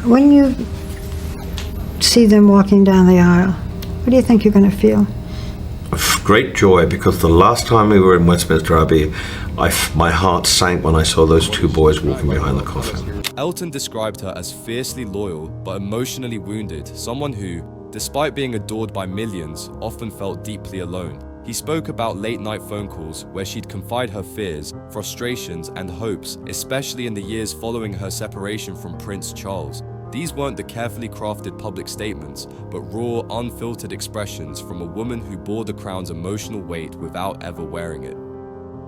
When you see them walking down the aisle, what do you think you're going to feel? Great joy, because the last time we were in Westminster Abbey, my heart sank when I saw those two boys walking behind the coffin. Elton described her as fiercely loyal but emotionally wounded, someone who, despite being adored by millions, often felt deeply alone. He spoke about late-night phone calls where she'd confide her fears, frustrations, and hopes, especially in the years following her separation from Prince Charles. These weren't the carefully crafted public statements, but raw, unfiltered expressions from a woman who bore the crown's emotional weight without ever wearing it.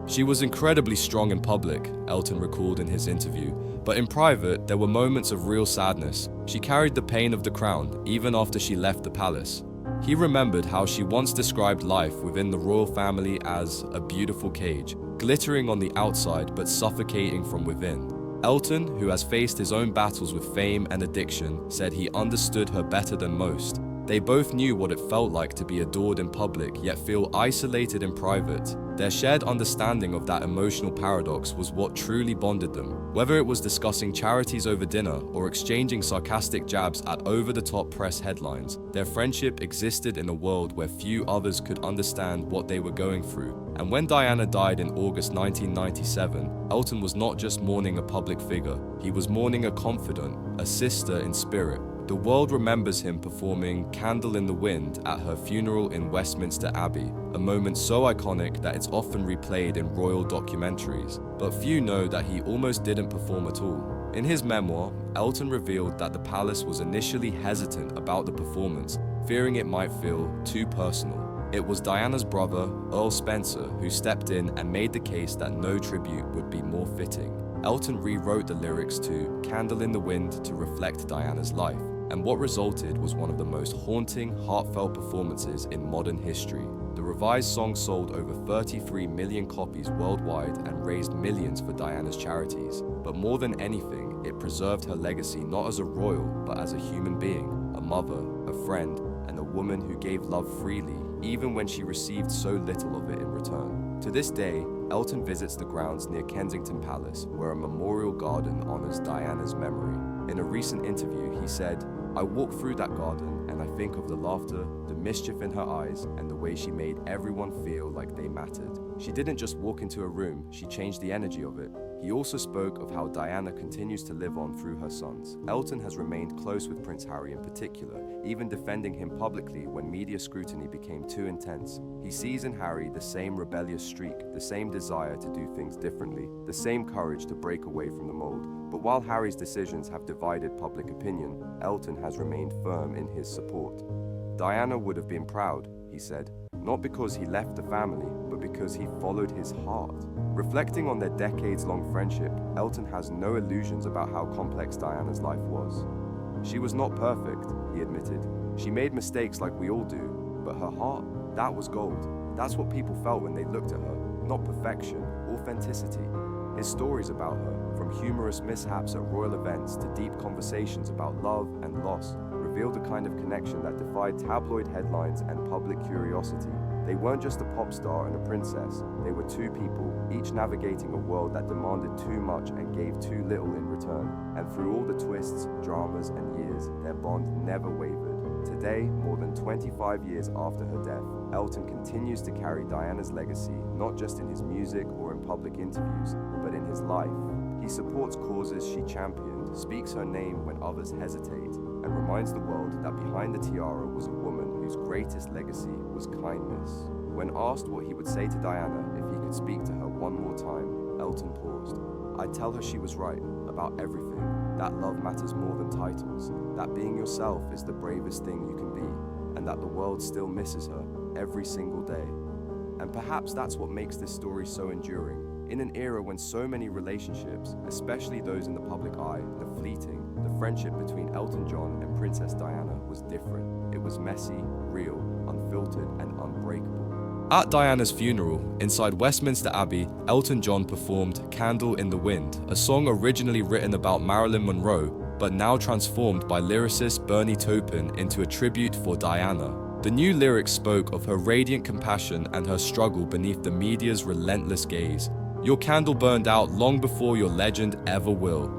She was incredibly strong in public, Elton recalled in his interview, but in private, there were moments of real sadness. She carried the pain of the crown, even after she left the palace. He remembered how she once described life within the royal family as a beautiful cage, glittering on the outside but suffocating from within. Elton, who has faced his own battles with fame and addiction, said he understood her better than most. They both knew what it felt like to be adored in public, yet feel isolated in private. Their shared understanding of that emotional paradox was what truly bonded them. Whether it was discussing charities over dinner or exchanging sarcastic jabs at over-the-top press headlines, their friendship existed in a world where few others could understand what they were going through. And when Diana died in August 1997, Elton was not just mourning a public figure, he was mourning a confidant, a sister in spirit. The world remembers him performing Candle in the Wind at her funeral in Westminster Abbey, a moment so iconic that it's often replayed in royal documentaries. But few know that he almost didn't perform at all. In his memoir, Elton revealed that the palace was initially hesitant about the performance, fearing it might feel too personal. It was Diana's brother, Earl Spencer, who stepped in and made the case that no tribute would be more fitting. Elton rewrote the lyrics to Candle in the Wind to reflect Diana's life, and what resulted was one of the most haunting, heartfelt performances in modern history. The revised song sold over 33 million copies worldwide and raised millions for Diana's charities. But more than anything, it preserved her legacy not as a royal, but as a human being, a mother, a friend, and a woman who gave love freely, even when she received so little of it in return. To this day, Elton visits the grounds near Kensington Palace, where a memorial garden honors Diana's memory. In a recent interview, he said, "I walk through that garden and I think of the laughter, the mischief in her eyes, and the way she made everyone feel like they mattered. She didn't just walk into a room, she changed the energy of it." He also spoke of how Diana continues to live on through her sons. Elton has remained close with Prince Harry in particular, even defending him publicly when media scrutiny became too intense. He sees in Harry the same rebellious streak, the same desire to do things differently, the same courage to break away from the mold. But while Harry's decisions have divided public opinion, Elton has remained firm in his support. Diana would have been proud, he said, not because he left the family, but because he followed his heart. Reflecting on their decades-long friendship, Elton has no illusions about how complex Diana's life was. She was not perfect, he admitted. She made mistakes like we all do, but her heart, that was gold. That's what people felt when they looked at her, not perfection, authenticity. His stories about her, from humorous mishaps at royal events to deep conversations about love and loss, revealed a kind of connection that defied tabloid headlines and public curiosity. They weren't just a pop star and a princess, they were two people, each navigating a world that demanded too much and gave too little in return. And through all the twists, dramas, and years, their bond never wavered. Today, more than 25 years after her death, Elton continues to carry Diana's legacy, not just in his music or in public interviews, but in his life. He supports causes she championed, speaks her name when others hesitate, and reminds the world that behind the tiara was a woman whose greatest legacy was kindness. When asked what he would say to Diana if he could speak to her one more time, Elton paused. "I'd tell her she was right about everything, that love matters more than titles, that being yourself is the bravest thing you can be, and that the world still misses her every single day." And perhaps that's what makes this story so enduring. In an era when so many relationships, especially those in the public eye, are fleeting, the friendship between Elton John and Princess Diana was different. It was messy, real, unfiltered, and unbreakable. At Diana's funeral, inside Westminster Abbey, Elton John performed Candle in the Wind, a song originally written about Marilyn Monroe, but now transformed by lyricist Bernie Taupin into a tribute for Diana. The new lyrics spoke of her radiant compassion and her struggle beneath the media's relentless gaze. "Your candle burned out long before your legend ever will."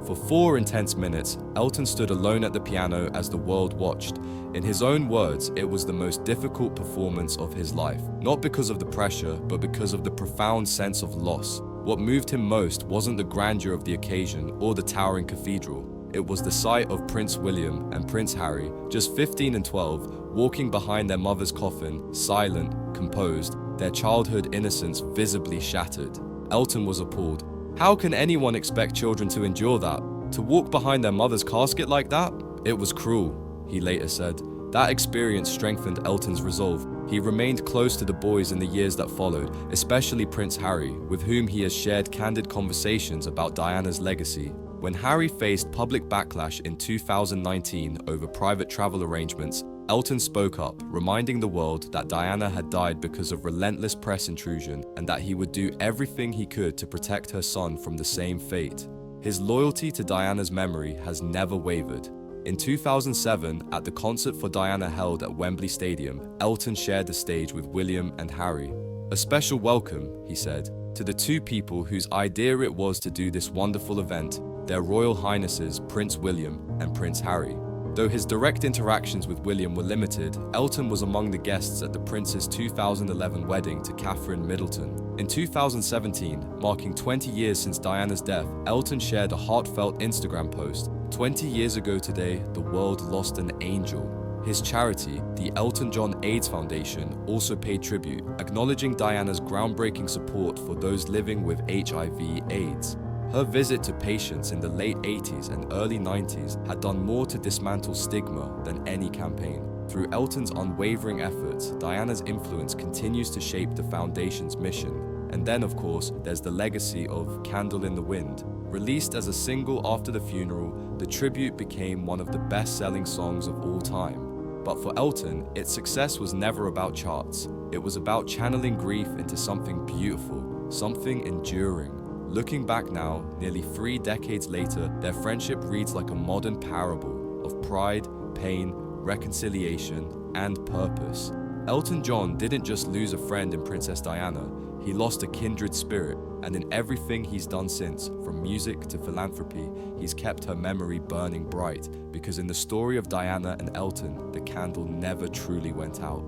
For 4 intense minutes, Elton stood alone at the piano as the world watched. In his own words, it was the most difficult performance of his life, not because of the pressure, but because of the profound sense of loss. What moved him most wasn't the grandeur of the occasion or the towering cathedral. It was the sight of Prince William and Prince Harry, just 15 and 12, walking behind their mother's coffin, silent, composed, their childhood innocence visibly shattered. Elton was appalled. How can anyone expect children to endure that? To walk behind their mother's casket like that? It was cruel, he later said. That experience strengthened Elton's resolve. He remained close to the boys in the years that followed, especially Prince Harry, with whom he has shared candid conversations about Diana's legacy. When Harry faced public backlash in 2019 over private travel arrangements, Elton spoke up, reminding the world that Diana had died because of relentless press intrusion and that he would do everything he could to protect her son from the same fate. His loyalty to Diana's memory has never wavered. In 2007, at the concert for Diana held at Wembley Stadium, Elton shared the stage with William and Harry. "A special welcome," he said, "to the two people whose idea it was to do this wonderful event, their Royal Highnesses Prince William and Prince Harry." Though his direct interactions with William were limited, Elton was among the guests at the Prince's 2011 wedding to Catherine Middleton. In 2017, marking 20 years since Diana's death, Elton shared a heartfelt Instagram post. 20 years ago today, the world lost an angel. His charity, the Elton John AIDS Foundation, also paid tribute, acknowledging Diana's groundbreaking support for those living with HIV/AIDS. Her visit to patients in the late 80s and early 90s had done more to dismantle stigma than any campaign. Through Elton's unwavering efforts, Diana's influence continues to shape the Foundation's mission. And then, of course, there's the legacy of Candle in the Wind. Released as a single after the funeral, the tribute became one of the best-selling songs of all time. But for Elton, its success was never about charts. It was about channeling grief into something beautiful, something enduring. Looking back now, nearly 3 decades later, their friendship reads like a modern parable of pride, pain, reconciliation, and purpose. Elton John didn't just lose a friend in Princess Diana, he lost a kindred spirit, and in everything he's done since, from music to philanthropy, he's kept her memory burning bright, because in the story of Diana and Elton, the candle never truly went out.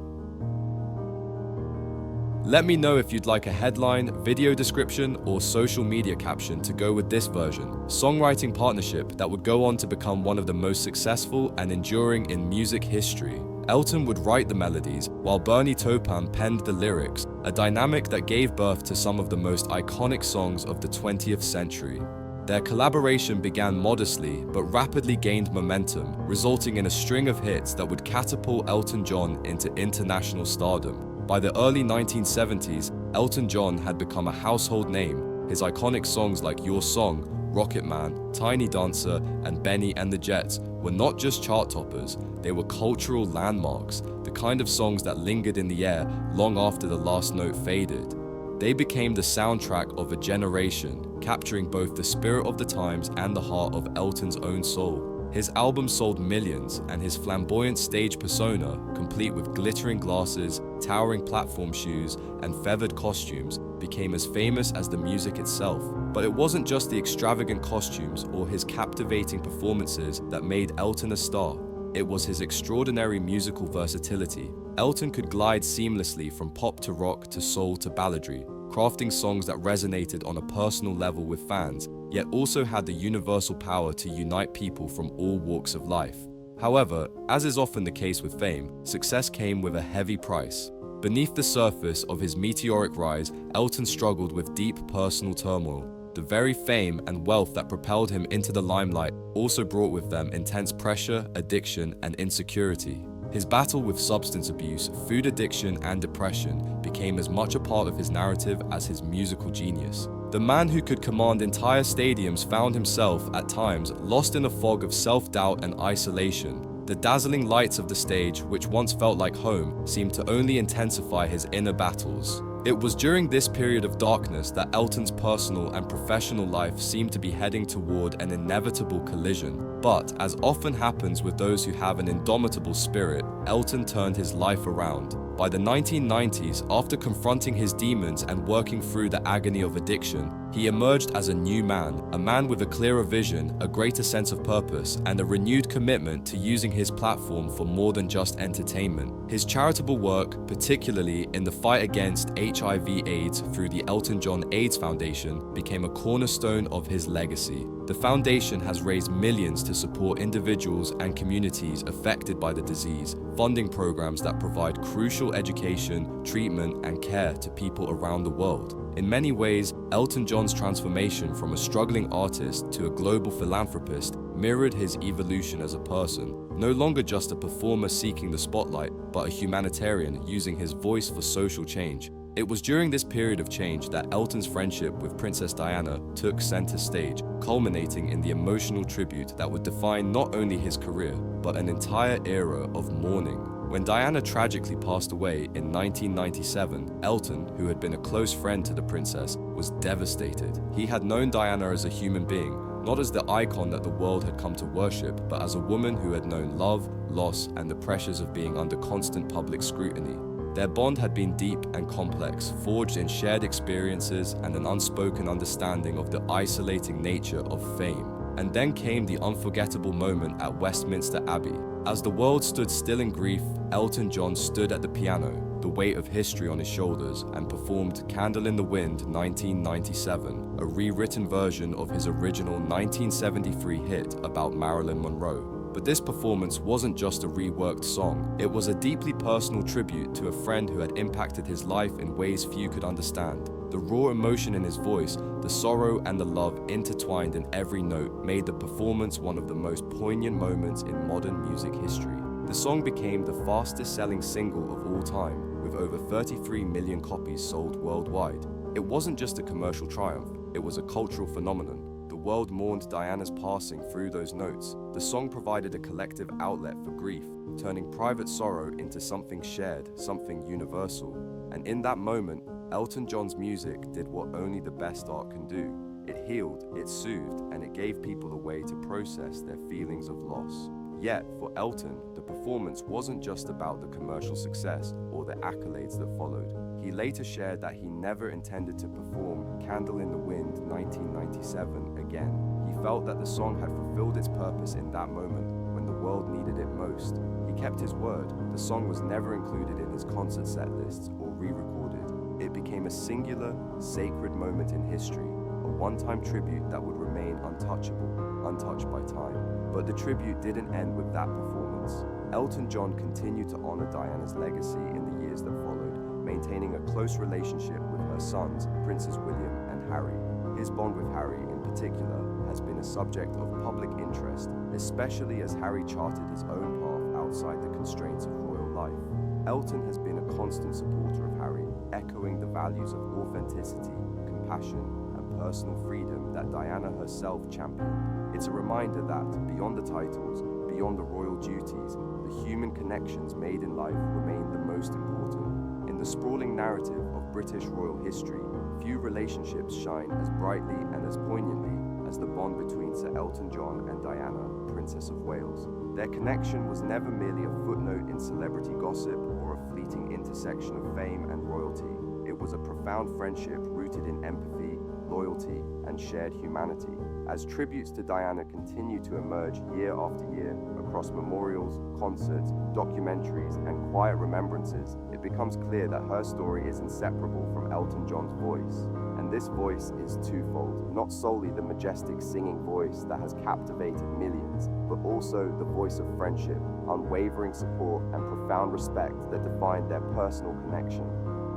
Let me know if you'd like a headline, video description, or social media caption to go with this version. Songwriting partnership that would go on to become one of the most successful and enduring in music history. Elton would write the melodies, while Bernie Taupin penned the lyrics, a dynamic that gave birth to some of the most iconic songs of the 20th century. Their collaboration began modestly, but rapidly gained momentum, resulting in a string of hits that would catapult Elton John into international stardom. By the early 1970s, Elton John had become a household name. His iconic songs like Your Song, Rocket Man, Tiny Dancer, and Benny and the Jets were not just chart toppers, they were cultural landmarks, the kind of songs that lingered in the air long after the last note faded. They became the soundtrack of a generation, capturing both the spirit of the times and the heart of Elton's own soul. His album sold millions, and his flamboyant stage persona, complete with glittering glasses, towering platform shoes, and feathered costumes, became as famous as the music itself. But it wasn't just the extravagant costumes or his captivating performances that made Elton a star. It was his extraordinary musical versatility. Elton could glide seamlessly from pop to rock to soul to balladry, crafting songs that resonated on a personal level with fans, yet also had the universal power to unite people from all walks of life. However, as is often the case with fame, success came with a heavy price. Beneath the surface of his meteoric rise, Elton struggled with deep personal turmoil. The very fame and wealth that propelled him into the limelight also brought with them intense pressure, addiction, and insecurity. His battle with substance abuse, food addiction, and depression became as much a part of his narrative as his musical genius. The man who could command entire stadiums found himself, at times, lost in a fog of self-doubt and isolation. The dazzling lights of the stage, which once felt like home, seemed to only intensify his inner battles. It was during this period of darkness that Elton's personal and professional life seemed to be heading toward an inevitable collision. But, as often happens with those who have an indomitable spirit, Elton turned his life around. By the 1990s, after confronting his demons and working through the agony of addiction, he emerged as a new man, a man with a clearer vision, a greater sense of purpose, and a renewed commitment to using his platform for more than just entertainment. His charitable work, particularly in the fight against HIV/AIDS through the Elton John AIDS Foundation, became a cornerstone of his legacy. The foundation has raised millions to support individuals and communities affected by the disease, funding programs that provide crucial education, treatment, and care to people around the world. In many ways, Elton John's transformation from a struggling artist to a global philanthropist mirrored his evolution as a person, no longer just a performer seeking the spotlight, but a humanitarian using his voice for social change. It was during this period of change that Elton's friendship with Princess Diana took center stage, culminating in the emotional tribute that would define not only his career, but an entire era of mourning. When Diana tragically passed away in 1997, Elton, who had been a close friend to the princess, was devastated. He had known Diana as a human being, not as the icon that the world had come to worship, but as a woman who had known love, loss, and the pressures of being under constant public scrutiny. Their bond had been deep and complex, forged in shared experiences and an unspoken understanding of the isolating nature of fame. And then came the unforgettable moment at Westminster Abbey. As the world stood still in grief, Elton John stood at the piano, the weight of history on his shoulders, and performed Candle in the Wind 1997, a rewritten version of his original 1973 hit about Marilyn Monroe. But this performance wasn't just a reworked song, it was a deeply personal tribute to a friend who had impacted his life in ways few could understand. The raw emotion in his voice, the sorrow and the love intertwined in every note made the performance one of the most poignant moments in modern music history. The song became the fastest-selling single of all time, with over 33 million copies sold worldwide. It wasn't just a commercial triumph, it was a cultural phenomenon. The world mourned Diana's passing through those notes. The song provided a collective outlet for grief, turning private sorrow into something shared, something universal. And in that moment, Elton John's music did what only the best art can do. It healed, it soothed, and it gave people a way to process their feelings of loss. Yet, for Elton, the performance wasn't just about the commercial success or the accolades that followed. He later shared that he never intended to perform Candle in the Wind 1997 again. He felt that the song had fulfilled its purpose in that moment when the world needed it most. He kept his word. The song was never included in his concert set lists or re-recorded. It became a singular, sacred moment in history, a one-time tribute that would remain untouchable, untouched by time. But the tribute didn't end with that performance. Elton John continued to honor Diana's legacy in the years that followed, maintaining a close relationship with her sons, Princes William and Harry. His bond with Harry, in particular, has been a subject of public interest, especially as Harry charted his own path outside the constraints of royal life. Elton has been a constant supporter of Harry, echoing the values of authenticity, compassion, and personal freedom that Diana herself championed. It's a reminder that, beyond the titles, beyond the royal duties, the human connections made in life remain the most important. In the sprawling narrative of British royal history, few relationships shine as brightly and as poignantly as the bond between Sir Elton John and Diana, Princess of Wales. Their connection was never merely a footnote in celebrity gossip or a fleeting intersection of fame and royalty. It was a profound friendship rooted in empathy, loyalty, and shared humanity. As tributes to Diana continue to emerge year after year across memorials, concerts, documentaries, and quiet remembrances, it becomes clear that her story is inseparable from Elton John's voice. And this voice is twofold, not solely the majestic singing voice that has captivated millions, but also the voice of friendship, unwavering support, and profound respect that define their personal connection.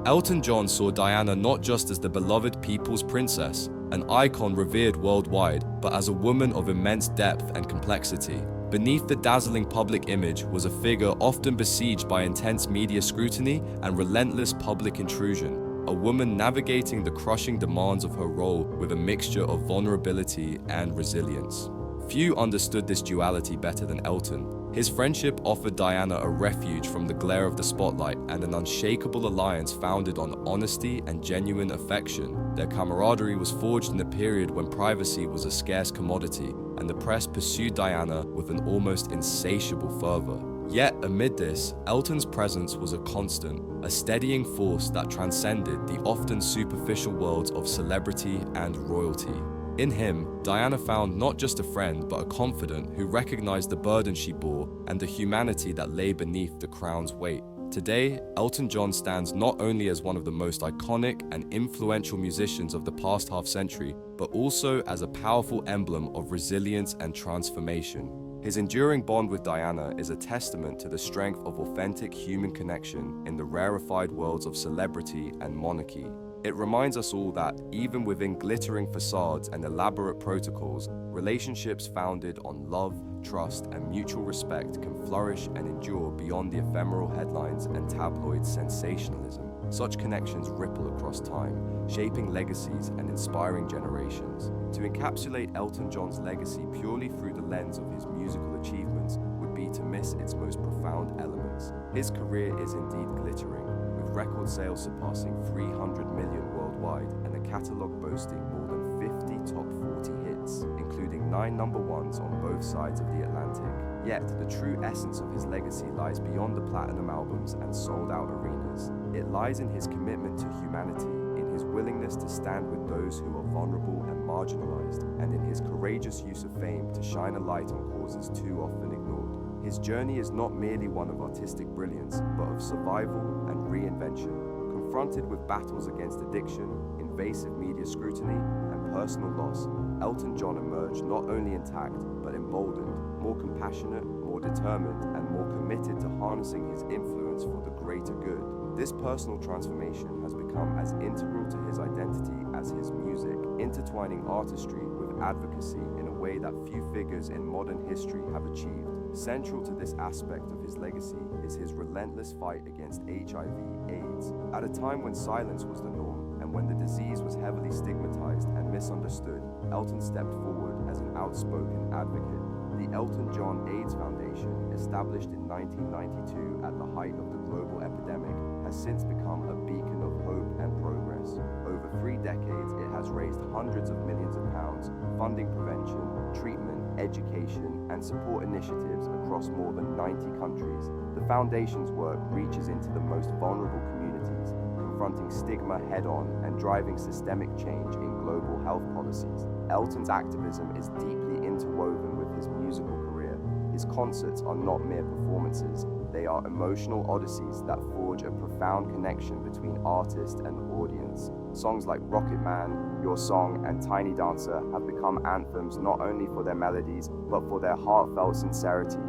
Elton John saw Diana not just as the beloved people's princess, an icon revered worldwide, but as a woman of immense depth and complexity. Beneath the dazzling public image was a figure often besieged by intense media scrutiny and relentless public intrusion, a woman navigating the crushing demands of her role with a mixture of vulnerability and resilience. Few understood this duality better than Elton. His friendship offered Diana a refuge from the glare of the spotlight and an unshakable alliance founded on honesty and genuine affection. Their camaraderie was forged in a period when privacy was a scarce commodity, and the press pursued Diana with an almost insatiable fervor. Yet, amid this, Elton's presence was a constant, a steadying force that transcended the often superficial worlds of celebrity and royalty. In him, Diana found not just a friend, but a confidant who recognized the burden she bore and the humanity that lay beneath the crown's weight. Today, Elton John stands not only as one of the most iconic and influential musicians of the past half-century, but also as a powerful emblem of resilience and transformation. His enduring bond with Diana is a testament to the strength of authentic human connection in the rarefied worlds of celebrity and monarchy. It reminds us all that, even within glittering facades and elaborate protocols, relationships founded on love, trust, and mutual respect can flourish and endure beyond the ephemeral headlines and tabloid sensationalism. Such connections ripple across time, shaping legacies and inspiring generations. To encapsulate Elton John's legacy purely through the lens of his musical achievements would be to miss its most profound elements. His career is indeed glittering, with record sales surpassing 300 million worldwide and a catalogue boasting more than 50 top 40 hits, including 9 number ones on both sides of the Atlantic. Yet, the true essence of his legacy lies beyond the platinum albums and sold-out arenas. It lies in his commitment to humanity, in his willingness to stand with those who are vulnerable and marginalized, and in his courageous use of fame to shine a light on causes too often ignored. His journey is not merely one of artistic brilliance, but of survival and reinvention. Confronted with battles against addiction, invasive media scrutiny, and personal loss, Elton John emerged not only intact, but emboldened, more compassionate, more determined, and more committed to harnessing his influence for the greater good. This personal transformation has become as integral to his identity as his music, intertwining artistry with advocacy in a way that few figures in modern history have achieved. Central to this aspect of his legacy is his relentless fight against HIV/AIDS. At a time when silence was the norm and when the disease was heavily stigmatized and misunderstood, Elton stepped forward as an outspoken advocate. The Elton John AIDS Foundation, established in 1992 at the height of the global epidemic, has since become a beacon of hope and progress. Over 3 decades, it has raised hundreds of millions of pounds, funding prevention, treatment, education, and support initiatives across more than 90 countries. The foundation's work reaches into the most vulnerable communities, confronting stigma head-on and driving systemic change in global health policies. Elton's activism is deeply interwoven with his musical career. His concerts are not mere performances, they are emotional odysseys that forge a profound connection between artist and audience. Songs like Rocket Man, Your Song, and Tiny Dancer have become anthems not only for their melodies, but for their heartfelt sincerity.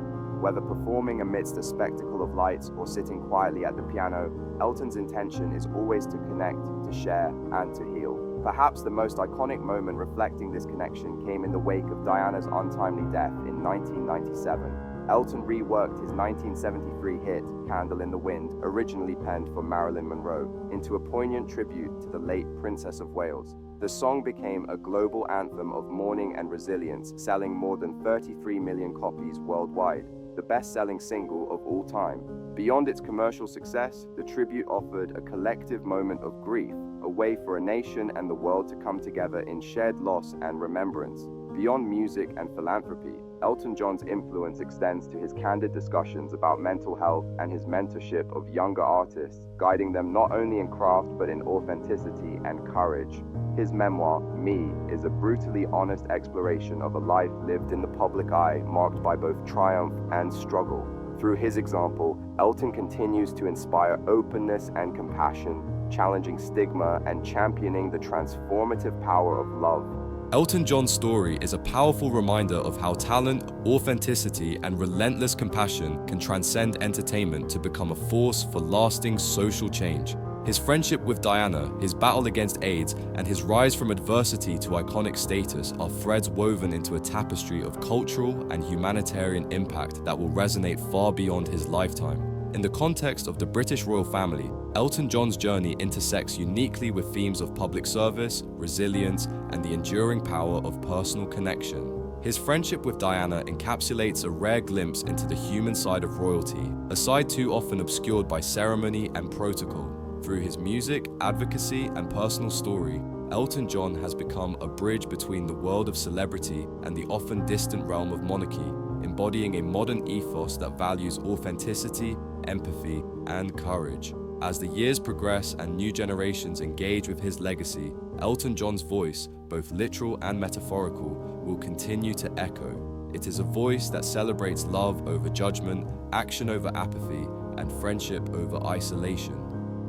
Whether performing amidst a spectacle of lights or sitting quietly at the piano, Elton's intention is always to connect, to share, and to heal. Perhaps the most iconic moment reflecting this connection came in the wake of Diana's untimely death in 1997. Elton reworked his 1973 hit, Candle in the Wind, originally penned for Marilyn Monroe, into a poignant tribute to the late Princess of Wales. The song became a global anthem of mourning and resilience, selling more than 33 million copies worldwide, the best-selling single of all time. Beyond its commercial success, the tribute offered a collective moment of grief, a way for a nation and the world to come together in shared loss and remembrance. Beyond music and philanthropy, Elton John's influence extends to his candid discussions about mental health and his mentorship of younger artists, guiding them not only in craft but in authenticity and courage. His memoir, Me, is a brutally honest exploration of a life lived in the public eye, marked by both triumph and struggle. Through his example, Elton continues to inspire openness and compassion, challenging stigma and championing the transformative power of love. Elton John's story is a powerful reminder of how talent, authenticity, and relentless compassion can transcend entertainment to become a force for lasting social change. His friendship with Diana, his battle against AIDS, and his rise from adversity to iconic status are threads woven into a tapestry of cultural and humanitarian impact that will resonate far beyond his lifetime. In the context of the British royal family, Elton John's journey intersects uniquely with themes of public service, resilience, and the enduring power of personal connection. His friendship with Diana encapsulates a rare glimpse into the human side of royalty, a side too often obscured by ceremony and protocol. Through his music, advocacy, and personal story, Elton John has become a bridge between the world of celebrity and the often distant realm of monarchy, embodying a modern ethos that values authenticity, empathy, and courage. As the years progress and new generations engage with his legacy, Elton John's voice, both literal and metaphorical, will continue to echo. It is a voice that celebrates love over judgment, action over apathy, and friendship over isolation.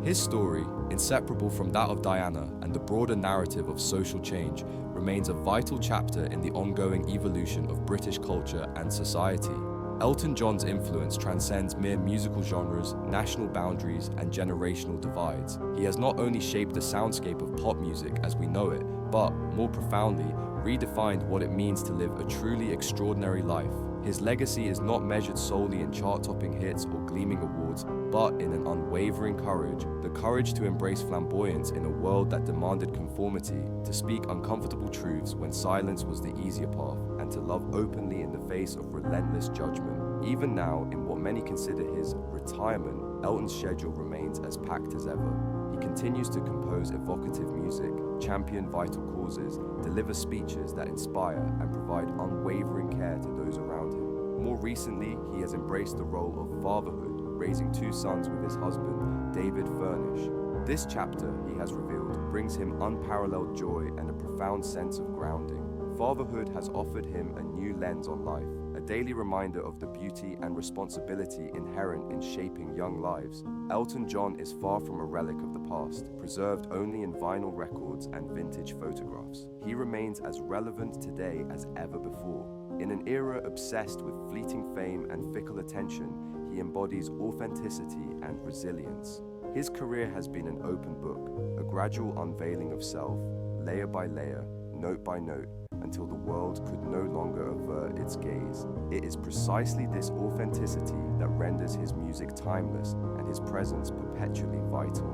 His story, inseparable from that of Diana and the broader narrative of social change, remains a vital chapter in the ongoing evolution of British culture and society. Elton John's influence transcends mere musical genres, national boundaries, and generational divides. He has not only shaped the soundscape of pop music as we know it, but, more profoundly, redefined what it means to live a truly extraordinary life. His legacy is not measured solely in chart-topping hits or gleaming awards, but in an unwavering courage, the courage to embrace flamboyance in a world that demanded conformity, to speak uncomfortable truths when silence was the easier path, and to love openly in the face of relentless judgment. Even now, in what many consider his retirement, Elton's schedule remains as packed as ever. He continues to compose evocative music, champion vital causes, deliver speeches that inspire, and provide unwavering care to those around him. More recently, he has embraced the role of fatherhood, raising 2 sons with his husband, David Furnish. This chapter, he has revealed, brings him unparalleled joy and a profound sense of grounding. Fatherhood has offered him a new lens on life, a daily reminder of the beauty and responsibility inherent in shaping young lives. Elton John is far from a relic of the past, preserved only in vinyl records and vintage photographs. He remains as relevant today as ever before. In an era obsessed with fleeting fame and fickle attention, he embodies authenticity and resilience. His career has been an open book, a gradual unveiling of self, layer by layer, note by note, until the world could no longer avert its gaze. It is precisely this authenticity that renders his music timeless and his presence perpetually vital.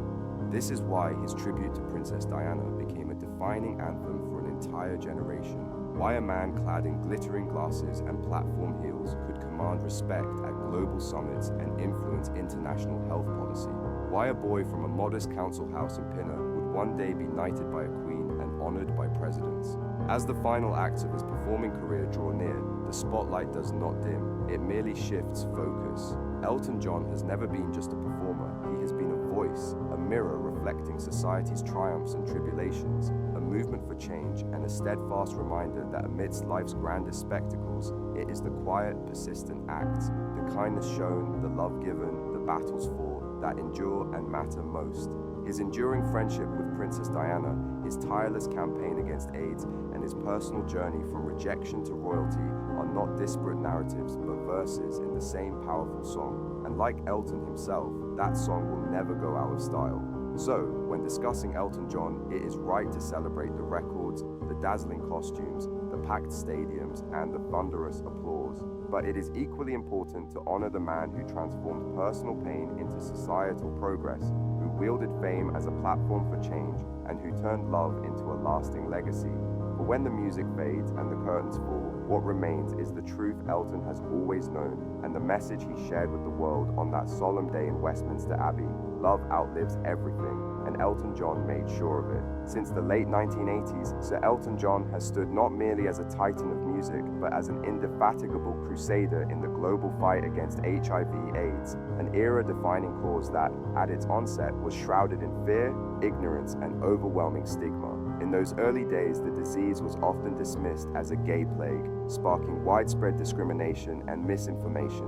This is why his tribute to Princess Diana became a defining anthem for an entire generation. Why a man clad in glittering glasses and platform heels could command respect at global summits and influence international health policy. Why a boy from a modest council house in Pinner would one day be knighted by a queen and honored by presidents. As the final acts of his performing career draw near, the spotlight does not dim, it merely shifts focus. Elton John has never been just a performer, he has been a voice, a mirror reflecting society's triumphs and tribulations, a movement for change, and a steadfast reminder that amidst life's grandest spectacles, it is the quiet, persistent acts, the kindness shown, the love given, the battles fought, that endure and matter most. His enduring friendship with Princess Diana, his tireless campaign against AIDS, and his personal journey from rejection to royalty are not disparate narratives but verses in the same powerful song. And like Elton himself, that song will never go out of style. So, when discussing Elton John, it is right to celebrate the records, the dazzling costumes, the packed stadiums, and the thunderous applause. But it is equally important to honor the man who transformed personal pain into societal progress, who wielded fame as a platform for change, and who turned love into a lasting legacy. For when the music fades and the curtains fall, what remains is the truth Elton has always known, and the message he shared with the world on that solemn day in Westminster Abbey: love outlives everything, and Elton John made sure of it. Since the late 1980s, Sir Elton John has stood not merely as a titan of music, but as an indefatigable crusader in the global fight against HIV/AIDS, an era-defining cause that, at its onset, was shrouded in fear, ignorance, and overwhelming stigma. In those early days, the disease was often dismissed as a gay plague, sparking widespread discrimination and misinformation.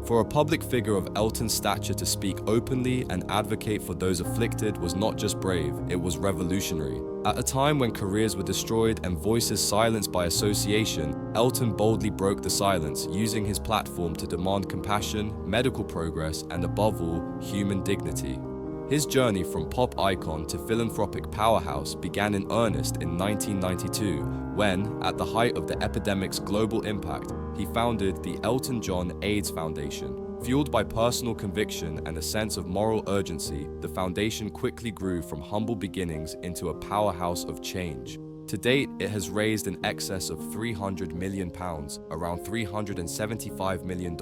For a public figure of Elton's stature to speak openly and advocate for those afflicted was not just brave, it was revolutionary. At a time when careers were destroyed and voices silenced by association, Elton boldly broke the silence, using his platform to demand compassion, medical progress, and above all, human dignity. His journey from pop icon to philanthropic powerhouse began in earnest in 1992, when, at the height of the epidemic's global impact, he founded the Elton John AIDS Foundation. Fueled by personal conviction and a sense of moral urgency, the foundation quickly grew from humble beginnings into a powerhouse of change. To date, it has raised in excess of £300 million, around $375 million,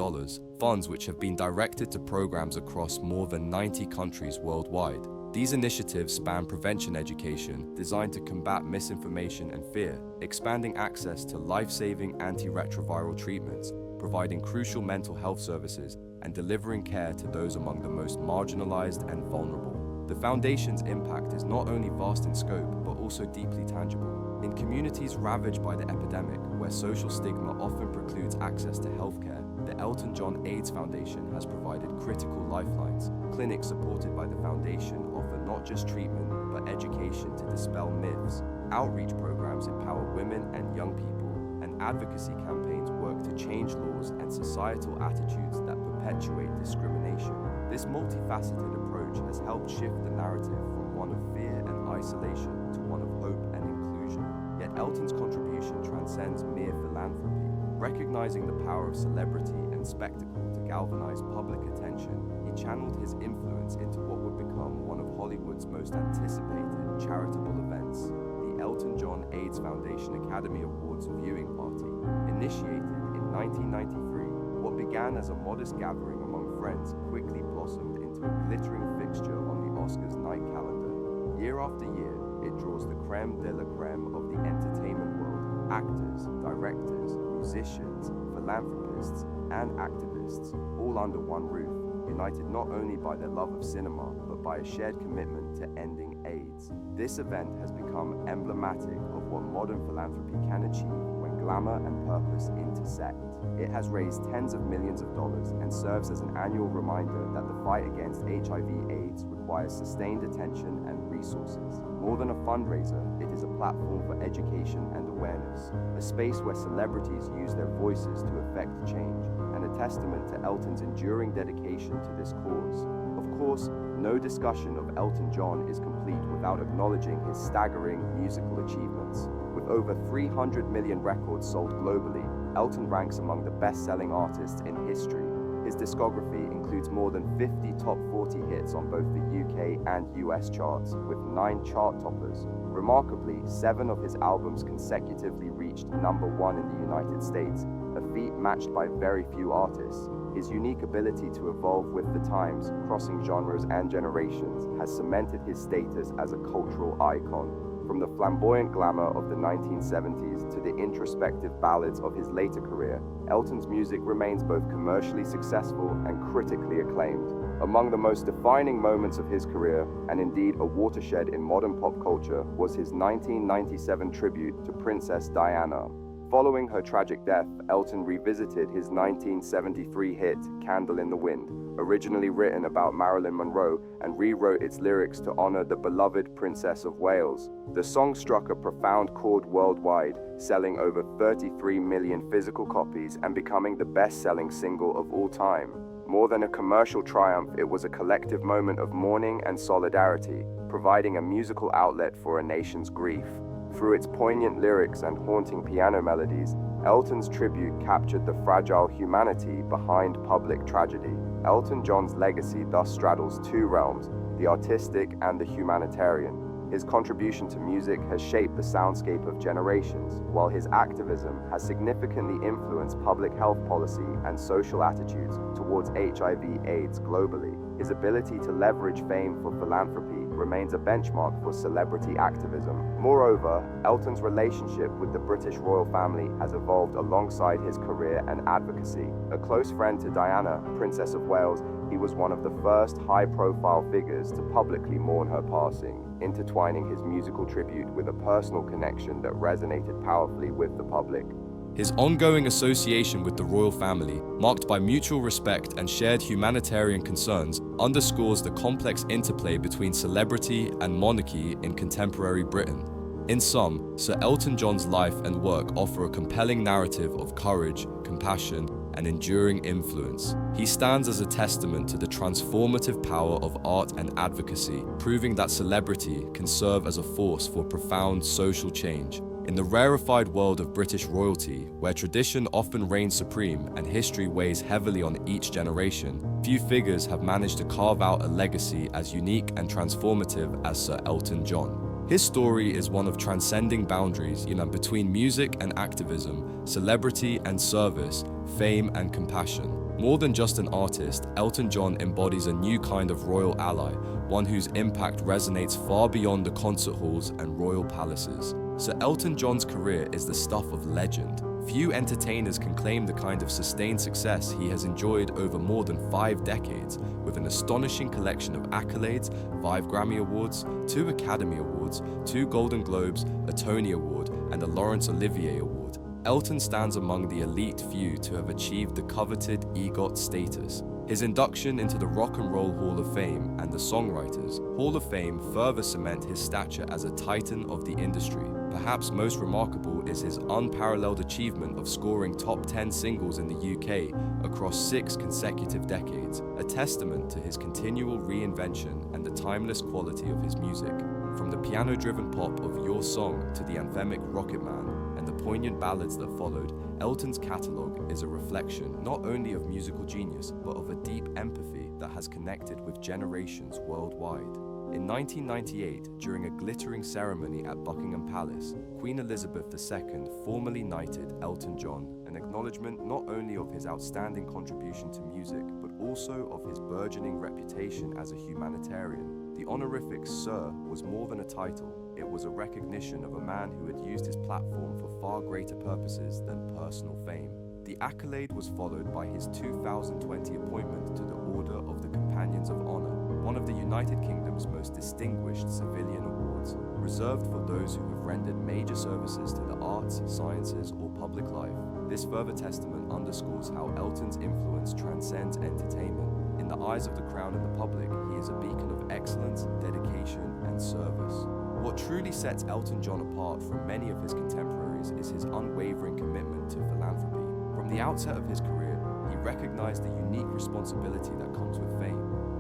funds which have been directed to programs across more than 90 countries worldwide. These initiatives span prevention education, designed to combat misinformation and fear, expanding access to life-saving antiretroviral treatments, providing crucial mental health services and delivering care to those among the most marginalized and vulnerable. The Foundation's impact is not only vast in scope, but also deeply tangible. In communities ravaged by the epidemic, where social stigma often precludes access to healthcare, the Elton John AIDS Foundation has provided critical lifelines. Clinics supported by the Foundation offer not just treatment, but education to dispel myths. Outreach programs empower women and young people, and advocacy campaigns work to change laws and societal attitudes that perpetuate discrimination. This multifaceted approach has helped shift the narrative from one of fear and isolation to one of hope and inclusion. Yet Elton's contribution transcends mere philanthropy. Recognizing the power of celebrity and spectacle to galvanize public attention, he channeled his influence into what would become one of Hollywood's most anticipated charitable events, the Elton John AIDS Foundation Academy Awards viewing party. Initiated in 1993, what began as a modest gathering among friends quickly blossomed into a glittering fixture on the Oscars night calendar. Year after year, it draws the creme de la creme of the entertainment world: actors, directors, musicians, philanthropists, and activists, all under one roof, united not only by their love of cinema, but by a shared commitment to ending AIDS. This event has become emblematic of what modern philanthropy can achieve when glamour and purpose intersect. It has raised tens of millions of dollars and serves as an annual reminder that the fight against HIV/AIDS requires sustained attention and resources. More than a fundraiser, it is a platform for education and awareness, a space where celebrities use their voices to effect change, and a testament to Elton's enduring dedication to this cause. Of course, no discussion of Elton John is complete without acknowledging his staggering musical achievements. With over 300 million records sold globally, Elton ranks among the best-selling artists in history. His discography includes more than 50 top 40 hits on both the UK and US charts, with 9 chart toppers. Remarkably, 7 of his albums consecutively reached #1 in the United States, a feat matched by very few artists. His unique ability to evolve with the times, crossing genres and generations, has cemented his status as a cultural icon. From the flamboyant glamour of the 1970s to the introspective ballads of his later career, Elton's music remains both commercially successful and critically acclaimed. Among the most defining moments of his career, and indeed a watershed in modern pop culture, was his 1997 tribute to Princess Diana. Following her tragic death, Elton revisited his 1973 hit, Candle in the Wind, originally written about Marilyn Monroe, and rewrote its lyrics to honor the beloved Princess of Wales. The song struck a profound chord worldwide, selling over 33 million physical copies and becoming the best-selling single of all time. More than a commercial triumph, it was a collective moment of mourning and solidarity, providing a musical outlet for a nation's grief. Through its poignant lyrics and haunting piano melodies, Elton's tribute captured the fragile humanity behind public tragedy. Elton John's legacy thus straddles two realms, the artistic and the humanitarian. His contribution to music has shaped the soundscape of generations, while his activism has significantly influenced public health policy and social attitudes towards HIV/AIDS globally. His ability to leverage fame for philanthropy remains a benchmark for celebrity activism. Moreover, Elton's relationship with the British royal family has evolved alongside his career and advocacy. A close friend to Diana, Princess of Wales, he was one of the first high-profile figures to publicly mourn her passing, intertwining his musical tribute with a personal connection that resonated powerfully with the public. His ongoing association with the royal family, marked by mutual respect and shared humanitarian concerns, underscores the complex interplay between celebrity and monarchy in contemporary Britain. In sum, Sir Elton John's life and work offer a compelling narrative of courage, compassion, and enduring influence. He stands as a testament to the transformative power of art and advocacy, proving that celebrity can serve as a force for profound social change. In the rarefied world of British royalty, where tradition often reigns supreme and history weighs heavily on each generation, few figures have managed to carve out a legacy as unique and transformative as Sir Elton John. His story is one of transcending boundaries, between music and activism, celebrity and service, fame and compassion. More than just an artist, Elton John embodies a new kind of royal ally, one whose impact resonates far beyond the concert halls and royal palaces. Sir Elton John's career is the stuff of legend, Few entertainers can claim the kind of sustained success he has enjoyed over more than 5 decades, with an astonishing collection of accolades, 5 Grammy Awards, 2 Academy Awards, 2 Golden Globes, a Tony Award, and a Laurence Olivier Award. Elton stands among the elite few to have achieved the coveted EGOT status. His induction into the Rock and Roll Hall of Fame and the Songwriters Hall of Fame further cement his stature as a titan of the industry. Perhaps most remarkable is his unparalleled achievement of scoring top 10 singles in the UK across 6 consecutive decades, a testament to his continual reinvention and the timeless quality of his music. From the piano-driven pop of Your Song to the anthemic Rocket Man and the poignant ballads that followed, Elton's catalogue is a reflection not only of musical genius, but of a deep empathy that has connected with generations worldwide. In 1998, during a glittering ceremony at Buckingham Palace, Queen Elizabeth II formally knighted Elton John, an acknowledgement not only of his outstanding contribution to music, but also of his burgeoning reputation as a humanitarian. The honorific Sir was more than a title. It was a recognition of a man who had used his platform for far greater purposes than personal fame. The accolade was followed by his 2020 appointment to the Order of the Companions of Honor, one of the United Kingdom's most distinguished civilian awards, reserved for those who have rendered major services to the arts, sciences, or public life. This further testament underscores how Elton's influence transcends entertainment. In the eyes of the crown and the public, he is a beacon of excellence, dedication, and service. What truly sets Elton John apart from many of his contemporaries is his unwavering commitment to philanthropy. From the outset of his career, he recognized the unique responsibility that comes with fame.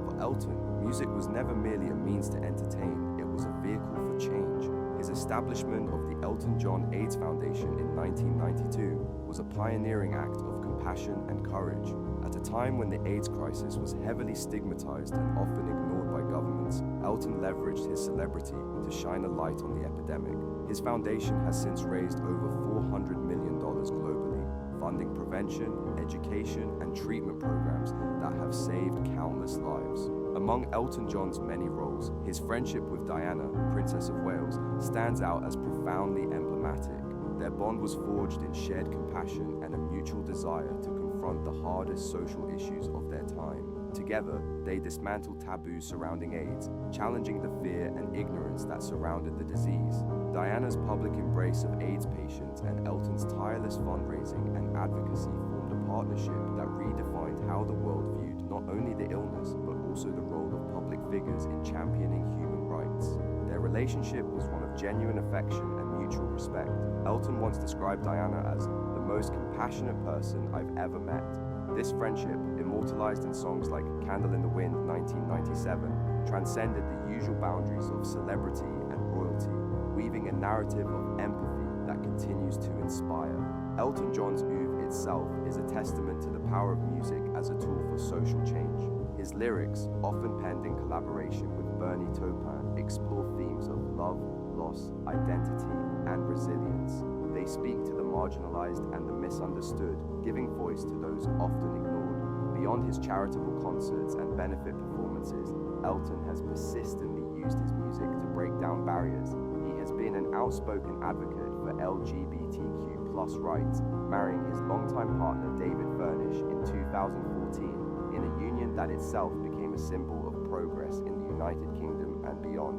For Elton, music was never merely a means to entertain, it was a vehicle for change. His establishment of the Elton John AIDS Foundation in 1992 was a pioneering act of compassion and courage. At a time when the AIDS crisis was heavily stigmatized and often ignored by governments, Elton leveraged his celebrity to shine a light on the epidemic. His foundation has since raised over $400 million globally, funding prevention, education, and treatment programs that have saved countless lives. Among Elton John's many roles, his friendship with Diana, Princess of Wales, stands out as profoundly emblematic. Their bond was forged in shared compassion and a mutual desire to confront the hardest social issues of their time. Together, they dismantled taboos surrounding AIDS, challenging the fear and ignorance that surrounded the disease. Diana's public embrace of AIDS patients and Elton's tireless fundraising and advocacy formed a partnership that redefined how the world viewed not only the illness, but also the role of public figures in championing human rights. Their relationship was one of genuine affection and mutual respect. Elton once described Diana as the most compassionate person I've ever met. This friendship, immortalized in songs like Candle in the Wind 1997, transcended the usual boundaries of celebrity and royalty, weaving a narrative of empathy that continues to inspire. Elton John's oeuvre itself is a testament to the power of music as a tool for social change. His lyrics, often penned in collaboration with Bernie Taupin, explore themes of love, loss, identity, and resilience. They speak to the marginalized and the misunderstood, giving voice to those often ignored. Beyond his charitable concerts and benefit performances, Elton has persistently used his music to break down barriers. He has been an outspoken advocate for LGBTQ+ rights, marrying his longtime partner David Furnish in 2014, in a union that itself became a symbol of progress in the United Kingdom and beyond.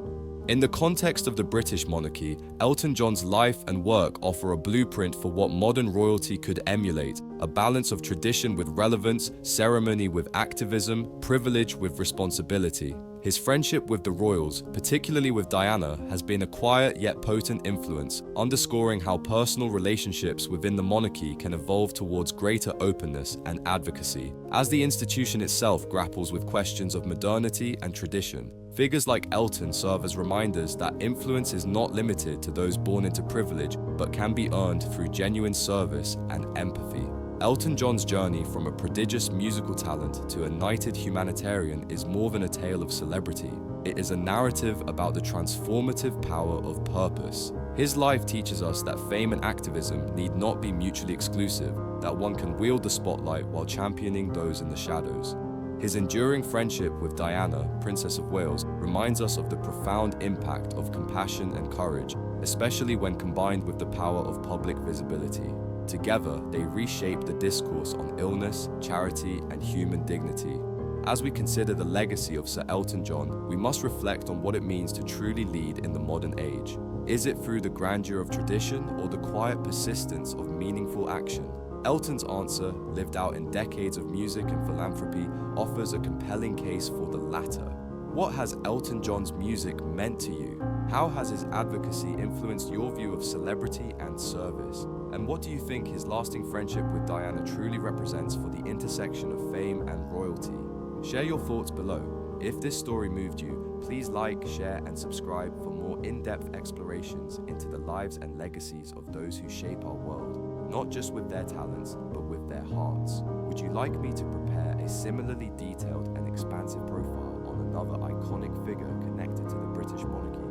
In the context of the British monarchy, Elton John's life and work offer a blueprint for what modern royalty could emulate, a balance of tradition with relevance, ceremony with activism, privilege with responsibility. His friendship with the royals, particularly with Diana, has been a quiet yet potent influence, underscoring how personal relationships within the monarchy can evolve towards greater openness and advocacy. As the institution itself grapples with questions of modernity and tradition, figures like Elton serve as reminders that influence is not limited to those born into privilege, but can be earned through genuine service and empathy. Elton John's journey from a prodigious musical talent to a knighted humanitarian is more than a tale of celebrity. It is a narrative about the transformative power of purpose. His life teaches us that fame and activism need not be mutually exclusive, that one can wield the spotlight while championing those in the shadows. His enduring friendship with Diana, Princess of Wales, reminds us of the profound impact of compassion and courage, especially when combined with the power of public visibility. Together, they reshaped the discourse on illness, charity, and human dignity. As we consider the legacy of Sir Elton John, we must reflect on what it means to truly lead in the modern age. Is it through the grandeur of tradition or the quiet persistence of meaningful action? Elton's answer, lived out in decades of music and philanthropy, offers a compelling case for the latter. What has Elton John's music meant to you? How has his advocacy influenced your view of celebrity and service? And what do you think his lasting friendship with Diana truly represents for the intersection of fame and royalty? Share your thoughts below. If this story moved you, please like, share, and subscribe for more in-depth explorations into the lives and legacies of those who shape our world, not just with their talents, but with their hearts. Would you like me to prepare a similarly detailed and expansive profile on another iconic figure connected to the British monarchy?